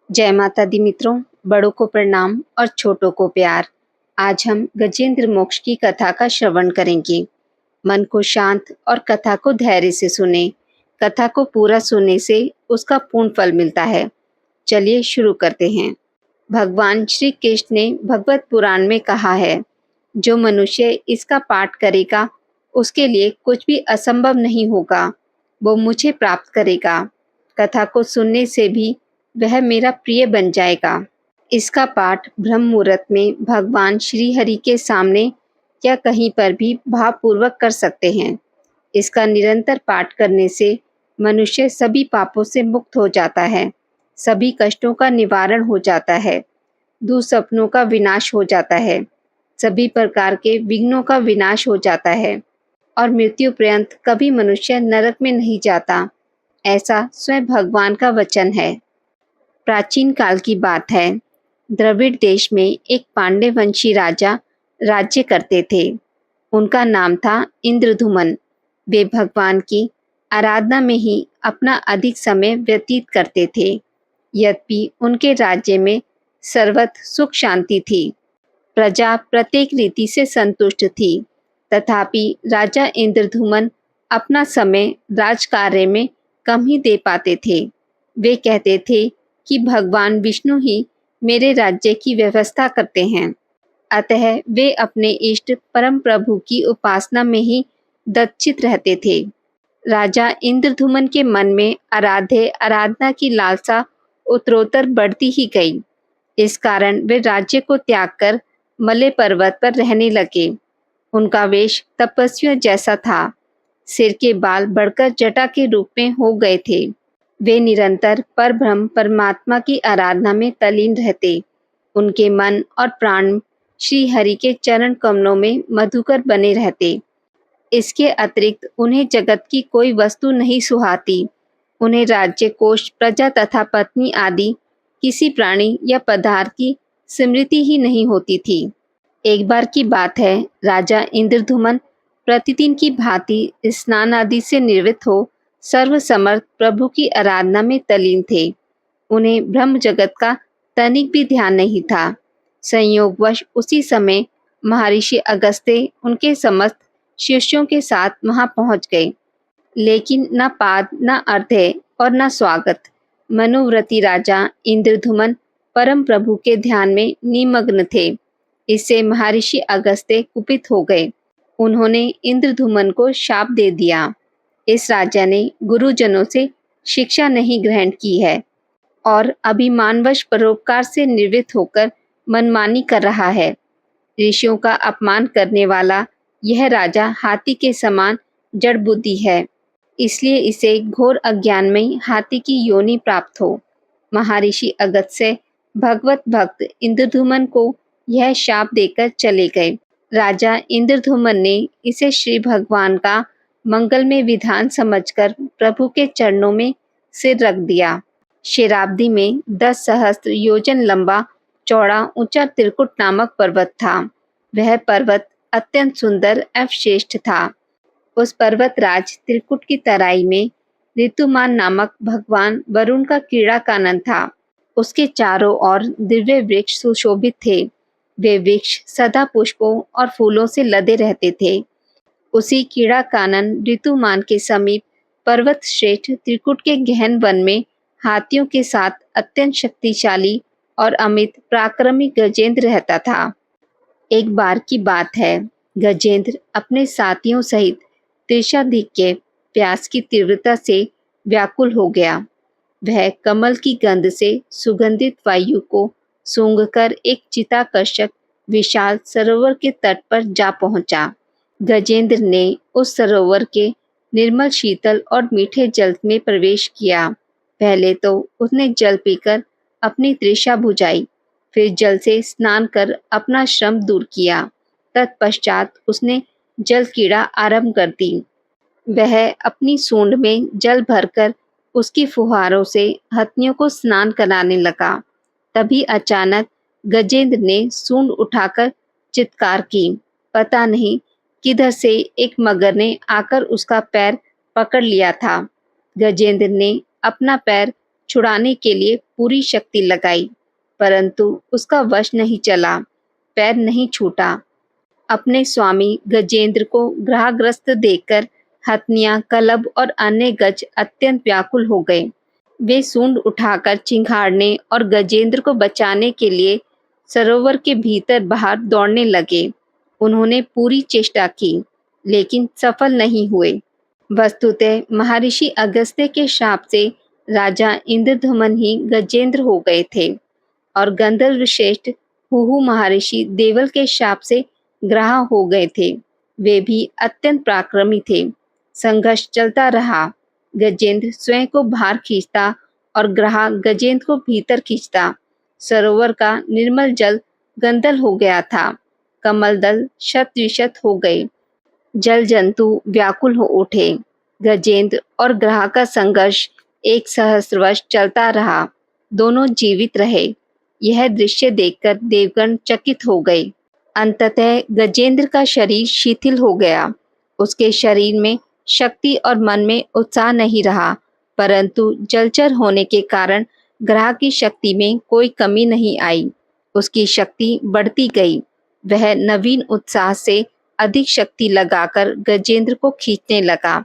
जय माता दी मित्रों, बड़ों को प्रणाम और छोटों को प्यार। आज हम गजेंद्र मोक्ष की कथा का श्रवण करेंगे। मन को शांत और कथा को धैर्य से सुने। कथा को पूरा सुनने से उसका पूर्ण फल मिलता है। चलिए शुरू करते हैं। भगवान श्री कृष्ण ने भगवत पुराण में कहा है, जो मनुष्य इसका पाठ करेगा उसके लिए कुछ भी असंभव नहीं होगा, वो मुझे प्राप्त करेगा। कथा को सुनने से भी वह मेरा प्रिय बन जाएगा। इसका पाठ ब्रह्म मुहूर्त में भगवान श्री हरि के सामने या कहीं पर भी भावपूर्वक कर सकते हैं। इसका निरंतर पाठ करने से मनुष्य सभी पापों से मुक्त हो जाता है, सभी कष्टों का निवारण हो जाता है, दुःस्वप्नों का विनाश हो जाता है, सभी प्रकार के विघ्नों का विनाश हो जाता है और मृत्यु पर्यंत कभी मनुष्य नरक में नहीं जाता। ऐसा स्वयं भगवान का वचन है। प्राचीन काल की बात है। द्रविड़ देश में एक पांड्य वंशी राजा राज्य करते थे। उनका नाम था इंद्रधुमन। वे भगवान की आराधना में ही अपना अधिक समय व्यतीत करते थे। यद्यपि उनके राज्य में सर्वत्र सुख शांति थी, प्रजा प्रत्येक रीति से संतुष्ट थी, तथापि राजा इंद्रधुमन अपना समय राजकार्य में कम ही दे पाते थे। वे कहते थे कि भगवान विष्णु ही मेरे राज्य की व्यवस्था करते हैं, अतः वे अपने इष्ट परम प्रभु की उपासना में ही दक्षित रहते थे। राजा इंद्रधुमन के मन में आराधना की लालसा उत्तरोत्तर बढ़ती ही गई। इस कारण वे राज्य को त्याग कर मलय पर्वत पर रहने लगे। उनका वेश तपस्वियों जैसा था। सिर के बाल बढ़कर जटा के रूप में हो गए थे। वे निरंतर परब्रह्म परमात्मा की आराधना में तल्लीन रहते। उनके मन और प्राण श्री हरि के चरण कमलों में मधुकर बने रहते। इसके अतिरिक्त उन्हें जगत की कोई वस्तु नहीं सुहाती। उन्हें राज्य, कोष, प्रजा तथा पत्नी आदि किसी प्राणी या पदार्थ की स्मृति ही नहीं होती थी। एक बार की बात है, राजा इंद्रधुमन प्रतिदिन की भांति स्नान आदि से निवृत्त हो सर्वसमर्थ प्रभु की आराधना में तल्लीन थे। उन्हें ब्रह्म जगत का तनिक भी ध्यान नहीं था। संयोगवश उसी समय महर्षि अगस्त्य उनके समस्त शिष्यों के साथ वहां पहुंच गए। लेकिन न पाद, न अर्घ्य और न स्वागत। मनोव्रती राजा इंद्रधुमन परम प्रभु के ध्यान में निमग्न थे। इससे महर्षि अगस्त्य कुपित हो गए। उन्होंने इंद्रधुमन को शाप दे दिया। इस राजा ने गुरुजनों से शिक्षा नहीं ग्रहण की है और अभिमानवश परोपकार से निवृत्त होकर मनमानी कर रहा है। ऋषियों का अपमान करने वाला यह राजा हाथी के समान जड़ बुद्धि है, इसलिए इसे घोर अज्ञान में हाथी की योनि प्राप्त हो। महर्षि अगस्त्य भगवत भक्त इंद्रधुमन को यह शाप देकर चले गए। राजा इंद्रधुमन ने इसे श्री भगवान का मंगलमय विधान समझकर प्रभु के चरणों में सिर रख दिया। शेराब्दी में 10 सहस्त्र योजन लंबा चौड़ा ऊंचा त्रिकुट नामक पर्वत था। वह पर्वत अत्यंत सुंदर एवं श्रेष्ठ था। उस पर्वतराज त्रिकुट की तराई में ऋतुमान नामक भगवान वरुण का क्रीड़ा कानन था। उसके चारों ओर दिव्य वृक्ष सुशोभित थे। वे वृक्ष सदा पुष्पों और फूलों से लदे रहते थे। उसी क्रीड़ा कानन ऋतुमान के समीप पर्वत श्रेष्ठ त्रिकुट के गहन वन में हाथियों के साथ अत्यंत शक्तिशाली और अमित पराक्रमी गजेंद्र रहता था। एक बार की बात है, गजेंद्र अपने साथियों सहित तृषाधिक के प्यास की तीव्रता से व्याकुल हो गया। वह कमल की गंध से सुगंधित वायु को सूंघकर एक चिताकर्षक विशाल सरोवर के तट पर जा पहुंचा। गजेंद्र ने उस सरोवर के निर्मल शीतल और मीठे जल में प्रवेश किया। पहले तो उसने जल पीकर अपनी तृषा बुझाई, फिर जल से स्नान कर अपना श्रम दूर किया। तत्पश्चात उसने जल क्रीड़ा आरंभ कर दी। वह अपनी सूंड में जल भरकर उसकी फुहारों से हथिनियों को स्नान कराने लगा। तभी अचानक गजेंद्र ने सूंड उठाकर चित्कार की। पता नहीं किधर से एक मगर ने आकर उसका पैर पकड़ लिया था। गजेंद्र ने अपना पैर छुड़ाने के लिए पूरी शक्ति लगाई, परंतु उसका वश नहीं चला, पैर नहीं छूटा। अपने स्वामी गजेंद्र को ग्रहग्रस्त देखकर हथनियां, कलब और अन्य गज अत्यंत व्याकुल हो गए। वे सूंड उठाकर चिंघाड़ने और गजेंद्र को बचाने के लिए सरोवर के भीतर बाहर दौड़ने लगे। उन्होंने पूरी चेष्टा की, लेकिन सफल नहीं हुए। वस्तुतः महर्षि अगस्त्य के शाप से राजा इंद्रधमन ही गजेंद्र हो गए थे और गंधर्व श्रेष्ठ हुहु महर्षि देवल के शाप से ग्राह हो गए थे। वे भी अत्यंत पराक्रमी थे। संघर्ष चलता रहा। गजेंद्र स्वयं को बाहर खींचता और ग्राह गजेंद्र को भीतर खींचता। सरोवर का निर्मल जल गंदल हो गया था। कमल दल शत विशत हो गए। जल जंतु व्याकुल हो उठे। गजेंद्र और ग्राह का संघर्ष एक सहस्र चलता रहा। दोनों जीवित रहे। यह दृश्य देखकर देवगण चकित हो गए। अंततः गजेंद्र का शरीर शिथिल हो गया। उसके शरीर में शक्ति और मन में उत्साह नहीं रहा, परंतु जलचर होने के कारण ग्राह की शक्ति में कोई कमी नहीं आई। उसकी शक्ति बढ़ती गई। वह नवीन उत्साह से अधिक शक्ति लगाकर गजेंद्र को खींचने लगा।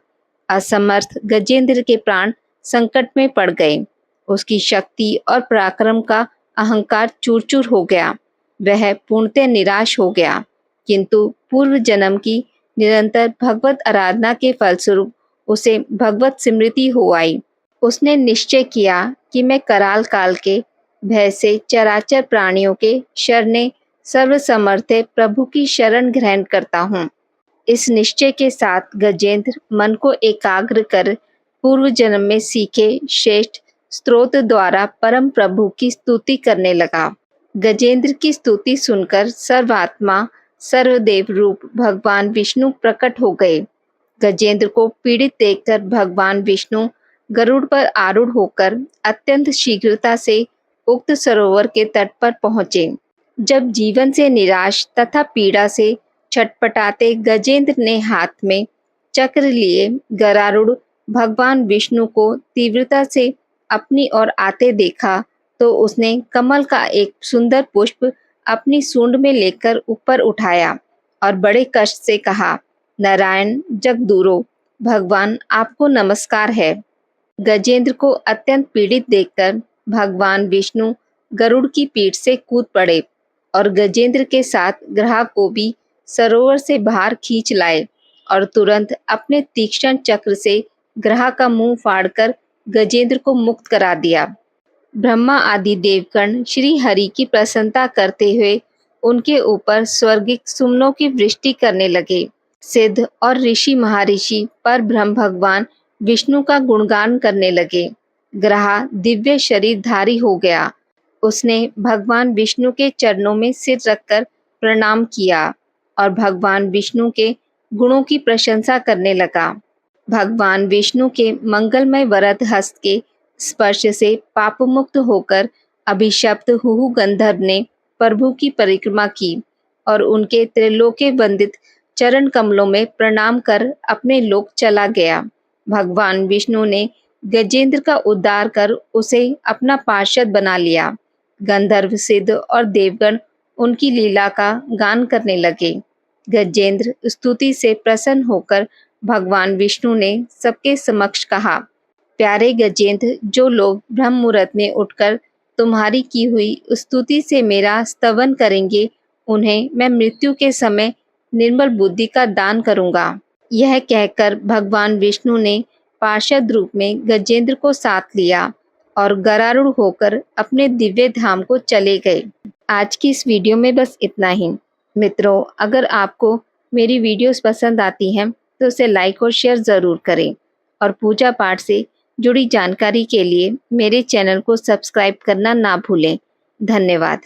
असमर्थ गजेंद्र के प्राण संकट में पड़ गए। उसकी शक्ति और पराक्रम का अहंकार चूर चूर हो गया। वह पूर्णतः निराश हो गया, किंतु पूर्व जन्म की निरंतर भगवत आराधना के फलस्वरूप उसे भगवत स्मृति हो आई। उसने निश्चय किया कि मैं कराल काल के भय से चराचर प्राणियों के शरणे सर्वसमर्थ प्रभु की शरण ग्रहण करता हूँ। इस निश्चय के साथ गजेंद्र मन को एकाग्र कर पूर्व जन्म में सीखे श्रेष्ठ स्तोत्र द्वारा परम प्रभु की स्तुति करने लगा। गजेंद्र की स्तुति सुनकर सर्वात्मा सर्वदेव रूप भगवान विष्णु प्रकट हो गए। गजेंद्र को पीड़ित देखकर भगवान विष्णु गरुड़ पर आरूढ़ होकर अत्यंत शीघ्रता से उक्त सरोवर के तट पर पहुंचे। जब जीवन से निराश तथा पीड़ा से छटपटाते गजेंद्र ने हाथ में चक्र लिए गरारूढ़ भगवान विष्णु को तीव्रता से अपनी ओर आते देखा, तो उसने कमल का एक सुंदर पुष्प अपनी सूंड में लेकर ऊपर उठाया और बड़े कष्ट से कहा, नारायण जगदूरो, भगवान आपको नमस्कार है। गजेंद्र को अत्यंत पीड़ित देखकर भगवान विष्णु गरुड़ की पीठ से कूद पड़े और गजेंद्र के साथ ग्राह को भी सरोवर से बाहर खींच लाए और तुरंत अपने तीक्ष्ण चक्र से ग्राह का मुंह फाड़कर गजेंद्र को मुक्त करा दिया। ब्रह्मा आदि देवगण श्री हरि की प्रसन्नता करते हुए उनके ऊपर स्वर्गिक सुमनों की वृष्टि करने लगे। सिद्ध और ऋषि महर्षि पर ब्रह्म भगवान विष्णु का गुणगान करने लगे। ग्राह दिव्य शरीरधारी हो गया। उसने भगवान विष्णु के चरणों में सिर रखकर प्रणाम किया और भगवान विष्णु के गुणों की प्रशंसा करने लगा। भगवान विष्णु के मंगलमय वरद हस्त के स्पर्श से पाप मुक्त होकर अभिशप्त हुहु गंधर्व ने प्रभु की परिक्रमा की और उनके त्रिलोके वंदित चरण कमलों में प्रणाम कर अपने लोक चला गया। भगवान विष्णु ने गजेंद्र का उद्धार कर उसे अपना पार्षद बना लिया। गंधर्व सिद्ध और देवगण उनकी लीला का गान करने लगे। गजेंद्र स्तुति से प्रसन्न होकर भगवान विष्णु ने सबके समक्ष कहा, प्यारे गजेंद्र, जो लोग ब्रह्म मुहूर्त में उठकर तुम्हारी की हुई स्तुति से मेरा स्तवन करेंगे, उन्हें मैं मृत्यु के समय निर्मल बुद्धि का दान करूंगा। यह कहकर भगवान विष्णु ने पार्षद रूप में गजेंद्र को साथ लिया और गरारूढ़ होकर अपने दिव्य धाम को चले गए। आज की इस वीडियो में बस इतना ही। मित्रों, अगर आपको मेरी वीडियोस पसंद आती हैं तो उसे लाइक और शेयर ज़रूर करें और पूजा पाठ से जुड़ी जानकारी के लिए मेरे चैनल को सब्सक्राइब करना ना भूलें। धन्यवाद।